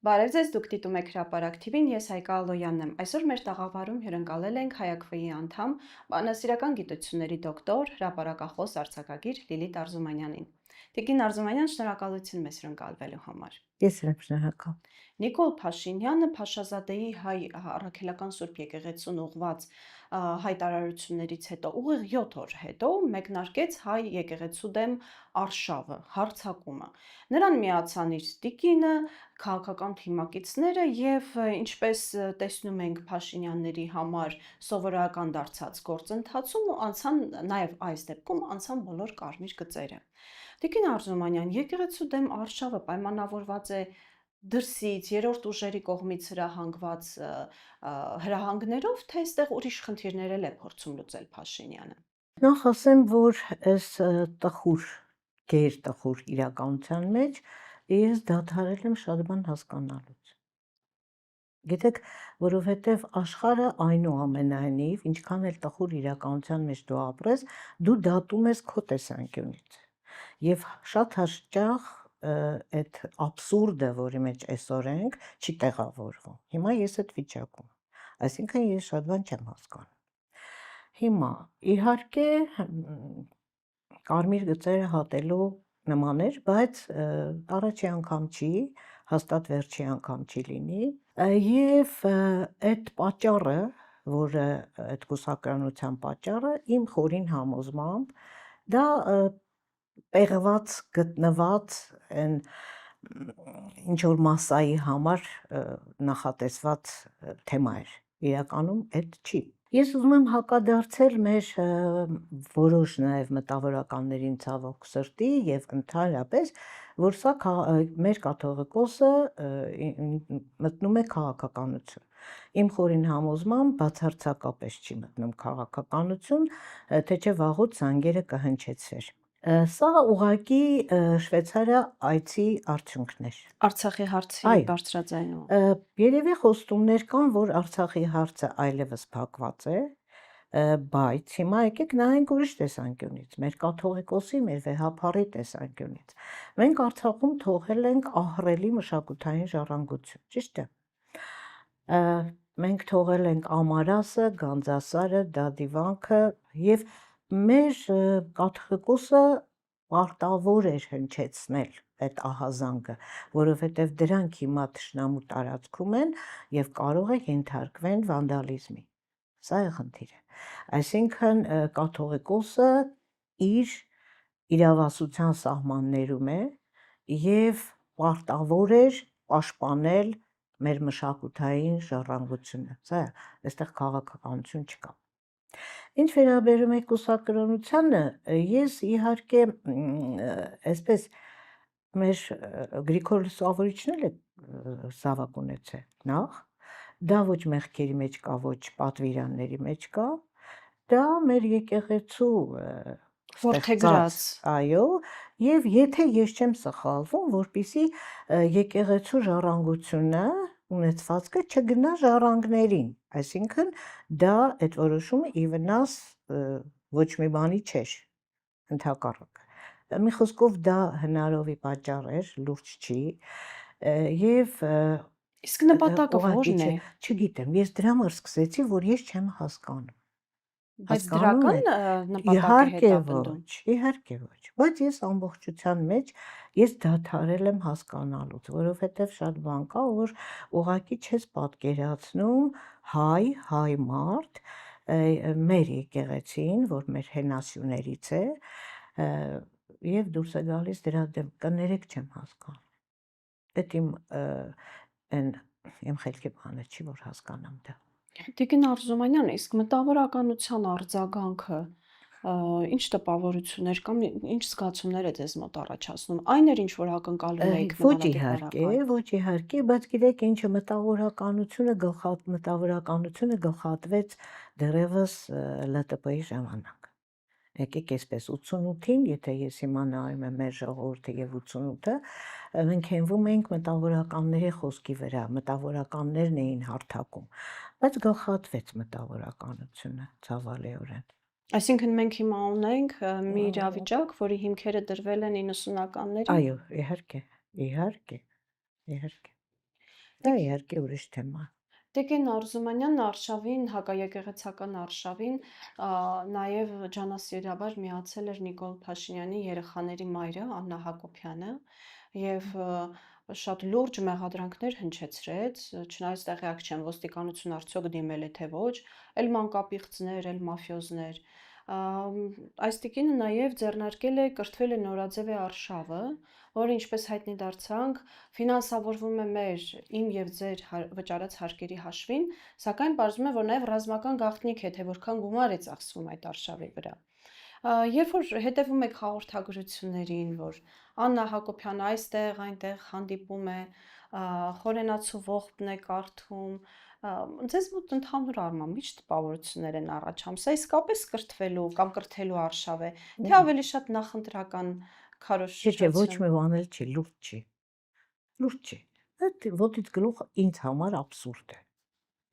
Բարև ձեզ, դուք դիտում եք Հրապարակ TV-ն, ես Հայկա Ալոյանն եմ։ Այսօր մեր տաղավարում հյուրընկալել ենք Հայակվի անդամ, բանասիրական գիտությունների դոկտոր, հրապարակախոս արձակագիր Լիլիթ Արզումանյանին։ Տիկին Արզումանյան, շնորհակալություն մեզ հյուրընկալվելու համար։ Ես եմ շնորհակալ։ Նիկոլ Փաշինյանը Փաշազադեի հայ առաքելական Սուրբ եկեղեցուն ուղված հայտարարություններից հետո ուղիղ 7 օր հետո մեկնարկեց հայ եկեղեցու դեմ արշավը, հարձակումը։ Նրան միացան իր տիկինը, քաղաքական թիմակիցները եւ ինչպես տեսնում ենք Փաշինյանների համար սովորական դարձած գործընթացում ու անցան նաեւ այս դեպքում անցան բոլոր կարմիր գծերը։ Տիկին Արզումանյան, եկեղեցու դեմ արշավը պայմանավորված է դրսից երրորդ ուժերի կողմից հրահանգված հրահանգներով, թե այստեղ ուրիշ խնդիրներ էլ է փորձում լուծել Փաշինյանը։ Նախ ասեմ, որ այս գերտխուր իրականության մեջ ես դադարել եմ շատ բան հասկանալուց։ Գիտեք, որովհետև աշխարհը այնուամենայնիվ, ինչքան էլ տխուր իրականության մեջ դու ապրես, դու դատում ես քո տեսանկյունից։ Եվ շատ հաճախ այդ աբսուրդը, որի մեջ այսօր ենք, չի տեղավորվում։ Հիմա ես այդ վիճակում եմ։ Այսինքն ես շատ բան չեմ հասկանում։ Հիմա իհարկե կարմիր գծերը հատելու նման էր, բայց առաջի անգամ չի, հաստատ վերջի անգամ չի լինի, եւ այդ պատճառը, որը այդ կուսակրանության պատճառը իմ խորին համոզմամբ դա պեղված գտնված այն ինչ որ մասայի համար նախատեսված թեմա էր։ Իրականում այդ չի։ Ես ուզում եմ հակադարձել մեր որոշ նաև մտավորականներին ցավոք սրտի եւ ընդհանրապես, որ սա մեր կաթողիկոսը մտնում է քաղաքականություն։ Իմ խորին համոզմամբ բացարձակապես չի մտնում քաղաքականություն, թե չէ վաղուց զանգերը կհնչեցվեր։ Սա ուղղակի Շվեյցարիա այցի արդյունքն էր։ Արցախի հարցի բարձրաձայնումը։ Երևի խոստումներ կան, որ Արցախի հարցը այլևս փակված է, բայց հիմա եկեք նայենք ուրիշ տեսանկյունից, մեր կաթողիկոսի, մեր վեհափառի տեսանկյունից։ Մենք Արցախում թողել ենք ահռելի մշակութային ժառանգություն, ճիշտ է։ Մենք թողել ենք Ամարասը, Գանձասարը, Դադիվանքը եւ մեր կաթողիկոսը պարտավոր էր հնչեցնել այդ ահազանգը, որովհետև դրանք հիմա թշնամու տարածքում են եւ կարող է ենթարկվեն վանդալիզմի։ Սա է խնդիրը։ Այսինքն կաթողիկոսը իր իրավասության սահմաններում է եւ պարտավոր էր պաշտպանել մեր մշակութային ժառանգությունը։ Սա այստեղ քաղաքականություն չկա։ Ինչ վերաբերում է կուսակրոնությանը, ես իհարկե այսպես մեր Գրիգոր Լուսավորիչն էլ է զավակ ունեցել նախ, դա ոչ մեղքերի մեջ կա, ոչ պատվիրանների մեջ կա, դա մեր եկեղեցու Որդեգրած, այո, եւ եթե ես չեմ սխալվում, որպիսի եկեղեցու ժառանգությունը ունեցվածքը չգնա ժառանգներին, այսինքն դա այդ որոշումը ի վնաս ոչ մի բանի չէր, ընդհակառակը։ Մի խոսքով դա հնարովի պատճառ էր, լուրջ չի, եւ իսկ նպատակը ո՞րն է։ Չգիտեմ, ես դրա համար սկսեցի, որ ես չեմ հասկանում։ Բայց դրական նպատակ է հետապնդում։ Իհարկե ոչ, բայց ես ամբողջության մեջ ես դադարել եմ հասկանալուց, որովհետև շատ բան կա, որ ուղղակի չես պատկերացնում հայ մարդ մեր եկեղեցին, որ մեր հենասյուներից է, եւ դուրս է գալիս դրա դեմ, կներեք չեմ հասկանում։ Այդ իմ խելքի բանը չի, որ հասկանամ դա։ Տիկին Արզումանյան, իսկ մտավորականության արձագանքը ինչ տպավորություններ կամ ինչ զգացումներ է ձեզ մոտ առաջացնում։ Այն էր ինչ որ ակնկալում եք ոչ իհարկե, բայց գիտեք ինչը մտավորականությունը գլխատվեց դեռևս ԼՏՊ-ի ժամանակ։ Եկեք այսպես 88-ին, եթե ես հիմա նայում եմ մեր ժողովուրդը եւ 88-ը, մենք հենվում էինք մտավորականների խոսքի վրա, մտավորականներն էին հարթակում, բայց գլխատվեց մտավորականությունը ցավալիորեն։ Այսինքն մենք հիմա ունենք մի իրավիճակ, որի հիմքերը դրվել են 90-ականներին։ Այո, իհարկե։ Դա իհարկե ուրիշ թեմա է։ Տիկին Արզումանյանն արշավին, հակաեկեղեցական արշավին, նաև ջանասիրաբար միացել էր Նիկոլ Փաշինյանի երեխաների մայրը Աննա Հակոբյանը եւ շատ լուրջ մեղադրանքներ հնչեցրեց, չնայած տեղյակ չեմ ոստիկանություն արդյոք դիմել է թե ոչ, էլ մանկապիղծներ, էլ մաֆիոզներ։ Այս տիկինը նաև ձեռնարկել է կրթվել է նորաձև է արշավը, որը ինչպես հայտնի դարձանք, ֆինանսավորվում է իմ եւ ձեր վճարած հարկերի հաշվին, սակայն պարզվում է, որ նաև ռազմական գաղտնիք է, թե որքան գումար է ծախսվում այդ արշավի վրա։ Երբ որ հետևում եք հաղորդագրություններին, որ Աննա Հակոբյանը այստեղ, այնտեղ հանդիպում է, խորենացու ողբն է կարդում, ձեզ մոտ ընդհանուր առմամբ ի՞նչ տպավորություններ են առաջանում։ Սա իսկապես կրթվելու կամ կրթելու արշավ է, թե ավելի շատ նախընտրական Չէ, ոչ քարոզչություն։ մի բան էլ չի, լուրջ չի։ Լուրջ չի։ Այդ ոտից գլուխ ինձ համար абսուրդ է։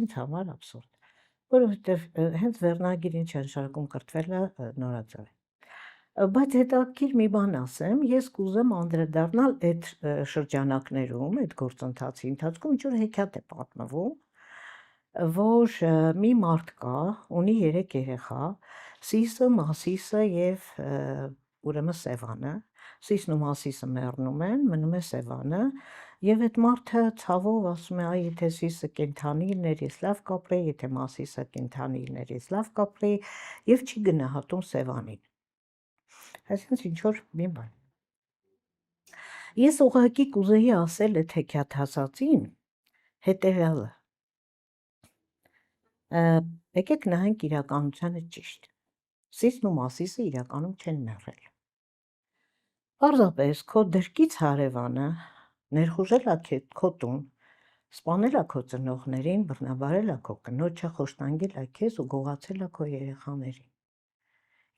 Ինձ համար абսուրդ է, որովհետև հենց վերնագիր ինչ է նշանակում կրթվելը նորաձև է։ Բայց հետաքրքիր մի բան ասեմ, ես կուզեմ անդրադառնալ այդ շրջանակներում, այդ գործընթացի ընթացքում ինչ-որ հեքիաթ է պատմվում, որ մի մարդ կա, ունի 3 երեխա, Սիսը, Մասիսը եւ ուրեմն Սևանը, Սիսն ու Մասիսը մեռնում են, մնում է Սևանը, եւ այդ մարդը ցավով ասում է, այ եթե Սիսը կենթանի լիներ, ես լավ կապրեի, եթե Մասիսը կենթանի լիներ, ես լավ կապրեի, եւ չի գնահատում Սևանին։ Այսինքն ինչ որ մի բան։ Ես ուղղակի կուզեի ասել այդ հեքիաթասացին հետեւյալը։ Եկեք նայենք իրականությանը ճիշտ։ Սիսն ու Մասիսը իրականում չեն մեռել։ Պարզապես քո դրկից հարևանը ներխուժել է քո տուն, սպանել է քո ծնողներին, բռնաբարել է քո կնոջը, խոշտանգել է քեզ ու գողացել է քո երեխաներին։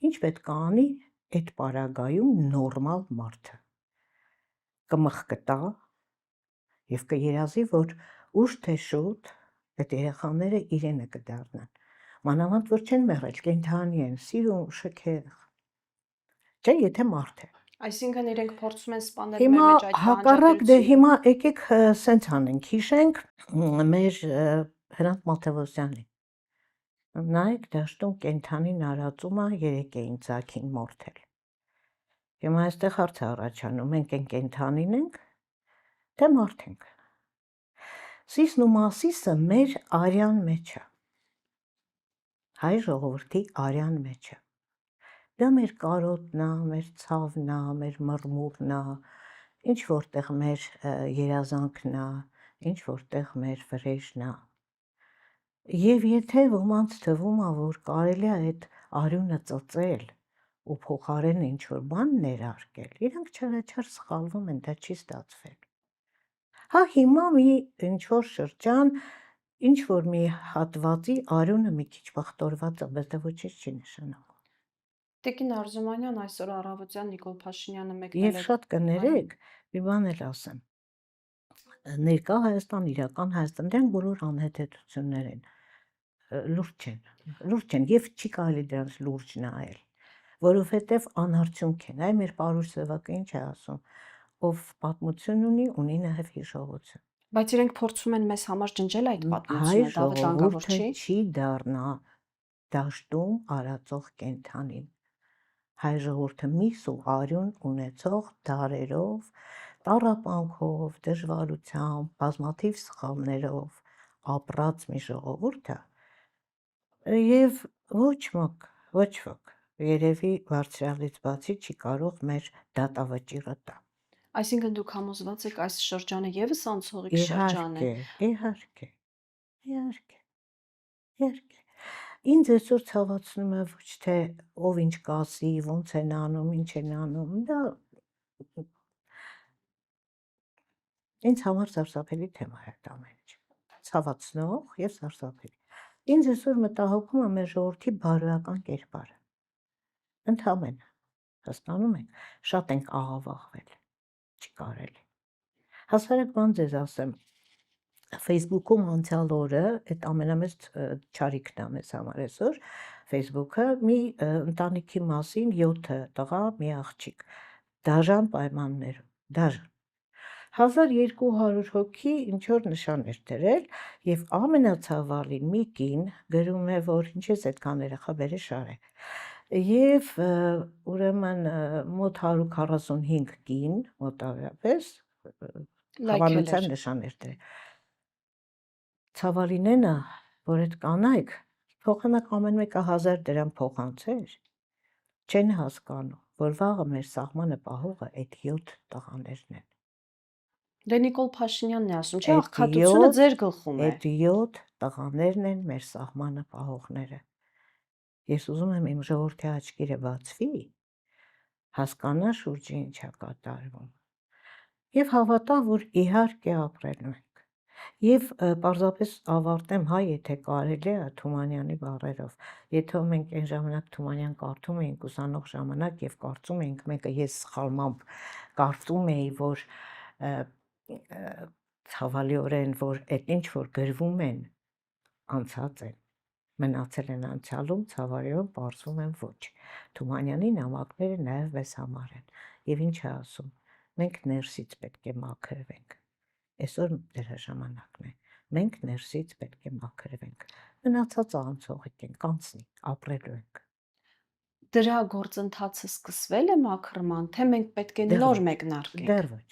Ինչ պետք է անի այդ պարագայում նորմալ մարդը։ Կմխկտա եւ կերազի, որ ուշ թե շուտ այդ երեխաները իրենը կդառնան։ Մանավանդ որ չեն մեռել, կենթանի են, սիրուն, շքեղ։ Չէ, եթե մարդ է։ Այսինքն իրենք փորձում են սպանել մեր Հիմա մեջ այդ հակառակ դե հիմա եկեք սենց անենք, հիշենք մեր Հրանտ Մաթևոսյանին։ Նայեք դաշտում կենթանին արածումը 3 էին ձագին մորթել։ Հիմա այստեղ հարց է առաջանում, մենք են կենթանին ենք, թե մարդ ենք։ Սիսն ու Մասիսը մեր արյան մեջ է։ Հայ ժողովրդի արյան մեջ է։ Դա մեր կարոտն է, մեր ցավն է, մեր մռմուրն է, ինչ որտեղ մեր երազանքն է, ինչ որտեղ մեր վրեժն է։ Եվ եթե ոմանց թվում է, որ կարելի է այդ արյունը ծծել ու փոխարեն ինչ որ բան ներարկել, իրանք չարաչար սխալվում են, դա չի ստացվել։ Հա հիմա մի ինչ որ շրջան, ինչ որ մի հատվածի արյունը մի քիչ բախտորված է, բայց դա ոչինչ չի նշանակում։ Տիկին Արզումանյան այսօր առավոտյան Նիկոլ Փաշինյանը Եվ մեկնել է շատ կներեք, մի բան էլ ասեմ։ Ներկա Հայաստան, իրական Հայաստան, դրանք բոլոր անհետեցություններ են, լուրջ չեն եւ չի կարելի դրանց լուրջ նայել, որովհետեւ անարդյունք են, այ մեր պարուր Սևակը ինչ է ասում, ով պատմություն ունի նաեւ հիշողություն։ Բայց իրենք փորձում են մեզ համար ջնջել այդ Հայ պատմությունը, դա վտանգավոր ժողովուրդը չի։ չի դառնա դաշտում արածող կենթանին։ Հայ ժողովուրդը միս ու արյուն ունեցող դարերով, տառապանքով, դժվարությամբ, բազմաթիվ սխալներով ապրած մի ժողովուրդ է, եւ ոչ ոք երևի բարձրալից բացի չի կարող մեր դատավճիռը տա։ Այսինքն դուք համոզված եք այս շրջանը եւս անցողիկ շրջան է։ Իհարկե։ Ինձ այսօր ցավացնում է ոչ թե ով ինչ կասի, ոնց են անում, ինչ են անում, դա ինձ համար սարսափելի թեմա է դա ամենը։ Ցավացնող եւ սարսափելի։ Ինձ այսօր մտահոգում է մեր ժողովրդի բարոյական կերպարը։ Ընդհանրապես, հասկանում եք, շատ ենք աղավաղվել, չի կարելի։ Հասարակ բան ձեզ ասեմ, Facebook-ում անցյալ օրը, այդ ամենամեծ չարիքն է մեզ համար այսօր, Facebook-ը մի ընտանիքի մասին 7 տղա, մի աղջիկ, դաժան պայմաններում, դաժան։ 1200 հոգի ինչ որ նշան էր դրել եւ ամենացավալին մի կին գրում է, որ ինչպես այդքան երեխա բերեշար է։ Եվ ուրեմն մոտ 145 կին մոտավորապես հավանության նշաններ դրել։ Ցավալին էնա, որ այդ կանայք փոխանակ ամեն մեկը 1000 դրամ փոխանցեր, չեն հասկանում, որ վաղը մեր սահմանը պահողը այդ 7 տղաներն են։ Դե Նիկոլ Փաշինյանն է ասում, չէ՞, աղքատությունը ձեր գլխում է։ Այդ 7 տղաներն են մեր սահմանը պահողները։ Ես ուզում եմ իմ ժողովրդի աչքերը բացվի, հասկանա շուրջը ինչ է կատարվում։ Եվ հավատա, որ իհարկե ապրելու ենք։ Եվ պարզապես ավարտեմ, հայ, եթե կարելի է Թումանյանի բառերով, եթե մենք այն ժամանակ Թումանյան կարդում էինք ուսանող ժամանակ եւ կարծում էինք, մեկը ես սխալմամբ կարծում էի, որ ցավալիորեն, որ այդ ինչ որ գրվում են, անցած են, մնացել են անցյալում, ցավալիորեն պարզվում են ոչ։ Թումանյանի նամակները նաեւ մեզ համար են։ Եվ ինչ է ասում, մենք ներսից պետք է մաքրվենք։ Այսօր դրա ժամանակն է, մենք ներսից պետք է մաքրվենք, մնացածը անցողիկ ենք, անցնի, ապրելու ենք։ Դրա գործընթացը սկսվել է մաքրման, թե մենք պետք է նոր մեկնարկենք։ Դեռ ոչ։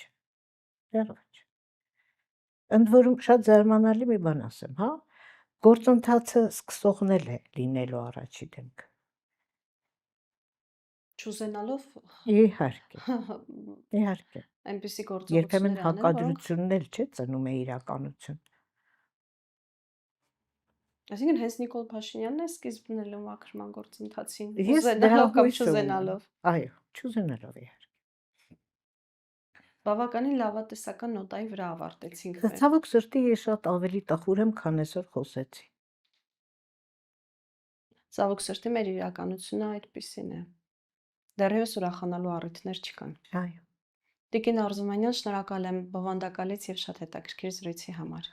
Ընդ որում շատ զարմանալի մի բան ասեմ, հա, գործընթացը սկսողն էլ է լինելու առաջի դեմք։ Չուզենալով Իհարկե։ այնպիսի գործողություններ Երբեմն հակադրությունն էլ չէ ծնում է իրականություն։ Այսինքն հենց Նիկոլ Փաշինյանն է սկիզբ դնելու մաքրման գործընթացին, Ես ուզենալով կամ չուզենալով։ Այո, չուզենալով իհարկե։ Բավականին լավատեսական նոտայի վրա ավարտեցինք մենք։ Ցավոք սրտի ես շատ ավելի տխուր եմ, քան այսօր խոսեցի։ Ցավոք սրտի մեր իրականությունը այդպիսին է։ Դեռևս ուրախանալու առիթներ չկան։ Այո։ Տիկին Արզումանյան, շնորհակալ եմ բովանդակալից եւ շատ հետաքրքիր զրույցի համար։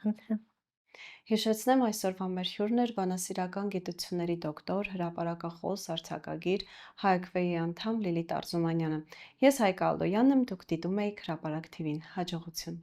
Հիշեցնեմ, այսօրվա մեր հյուրն էր բանասիրական գիտությունների դոկտոր, հրապարակախոս, արձակագիր, ՀԱԵԿՎ-ի անդամ Լիլիթ Արզումանյանը։ Ես Հայկ Ալոյանն եմ, դուք դիտում եք Հրապարակ TV-ն։ Հաջողություն։